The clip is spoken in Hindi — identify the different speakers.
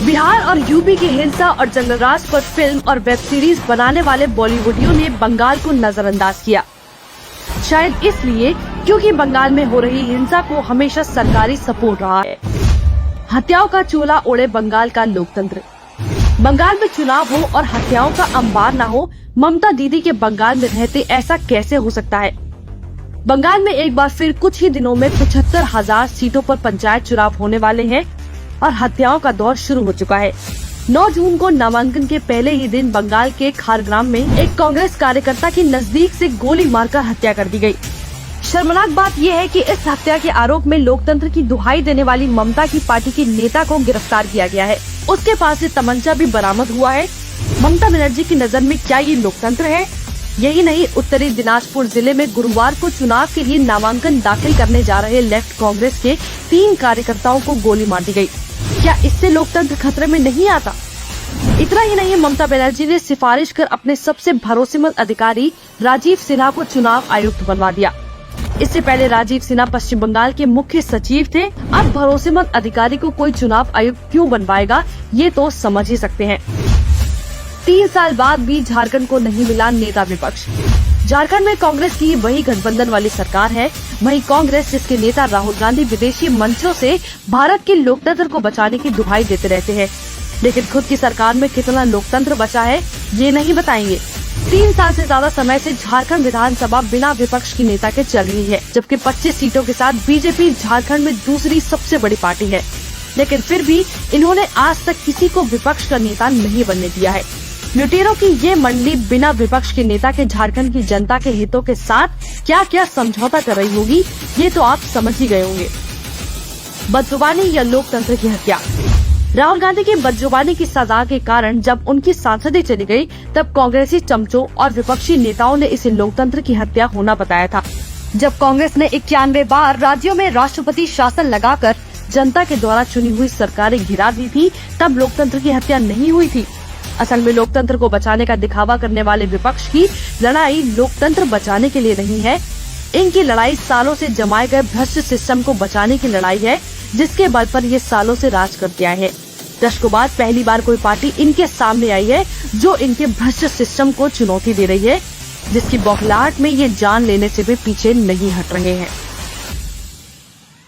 Speaker 1: बिहार और यूपी की हिंसा और जंगलराज पर फिल्म और वेब सीरीज बनाने वाले बॉलीवुडियों ने बंगाल को नजरअंदाज किया। शायद इसलिए क्योंकि बंगाल में हो रही हिंसा को हमेशा सरकारी सपोर्ट रहा है। हत्याओं का चूल्हा ओढ़े बंगाल का लोकतंत्र। बंगाल में चुनाव हो और हत्याओं का अंबार न हो, ममता दीदी के बंगाल में रहते ऐसा कैसे हो सकता है। बंगाल में एक बार फिर कुछ ही दिनों में 75,000 सीटों पर पंचायत चुनाव होने वाले हैं और हत्याओं का दौर शुरू हो चुका है। 9 जून को नामांकन के पहले ही दिन बंगाल के खारग्राम में एक कांग्रेस कार्यकर्ता की नजदीक से गोली मारकर हत्या कर दी गई। शर्मनाक बात यह है कि इस हत्या के आरोप में लोकतंत्र की दुहाई देने वाली ममता की पार्टी के नेता को गिरफ्तार किया गया है। उसके पास से तमंचा भी बरामद हुआ है। ममता बनर्जी की नजर में क्या ये लोकतंत्र है? यही नहीं, उत्तरी दिनाजपुर जिले में गुरुवार को चुनाव के लिए नामांकन दाखिल करने जा रहे लेफ्ट कांग्रेस के 3 कार्यकर्ताओं को गोली मार दी गई। क्या इससे लोकतंत्र खतरे में नहीं आता? इतना ही नहीं, ममता बनर्जी ने सिफारिश कर अपने सबसे भरोसेमंद अधिकारी राजीव सिन्हा को चुनाव आयुक्त बनवा दिया। इससे पहले राजीव सिन्हा पश्चिम बंगाल के मुख्य सचिव थे। अब भरोसेमंद अधिकारी को कोई चुनाव आयुक्त क्यों बनवाएगा, ये तो समझ ही सकते हैं। 3 साल बाद भी झारखंड को नहीं मिला नेता विपक्ष। झारखंड में कांग्रेस की वही गठबंधन वाली सरकार है। वही कांग्रेस जिसके नेता राहुल गांधी विदेशी मंचों से भारत के लोकतंत्र को बचाने की दुहाई देते रहते हैं, लेकिन खुद की सरकार में कितना लोकतंत्र बचा है ये नहीं बताएंगे। 3 साल से ज्यादा समय से झारखंड विधानसभा बिना विपक्ष की नेता के चल रही है, जबकि 25 सीटों के साथ बीजेपी झारखंड में दूसरी सबसे बड़ी पार्टी है, लेकिन फिर भी इन्होंने आज तक किसी को विपक्ष का नेता नहीं बनने दिया है। लुटेरों की ये मंडली बिना विपक्ष के नेता के झारखंड की जनता के हितों के साथ क्या क्या समझौता कर रही होगी, ये तो आप समझ ही गए होंगे। बदजुबानी या लोकतंत्र की हत्या। राहुल गांधी की बदजुबानी की सजा के कारण जब उनकी सांसदें चली गई, तब कांग्रेसी चमचों और विपक्षी नेताओं ने इसे लोकतंत्र की हत्या होना बताया था। जब कांग्रेस ने 91 बार राज्यों में राष्ट्रपति शासन लगाकर जनता के द्वारा चुनी हुई सरकारें गिरा दी थी, तब लोकतंत्र की हत्या नहीं हुई थी। असल में लोकतंत्र को बचाने का दिखावा करने वाले विपक्ष की लड़ाई लोकतंत्र बचाने के लिए नहीं है। इनकी लड़ाई सालों से जमाए गए भ्रष्ट सिस्टम को बचाने की लड़ाई है, जिसके बल पर ये सालों से राज करते आए हैं। दशकों बाद पहली बार कोई पार्टी इनके सामने आई है जो इनके भ्रष्ट सिस्टम को चुनौती दे रही है, जिसकी बौखलाहट में ये जान लेने से भी पीछे नहीं हट रहे हैं।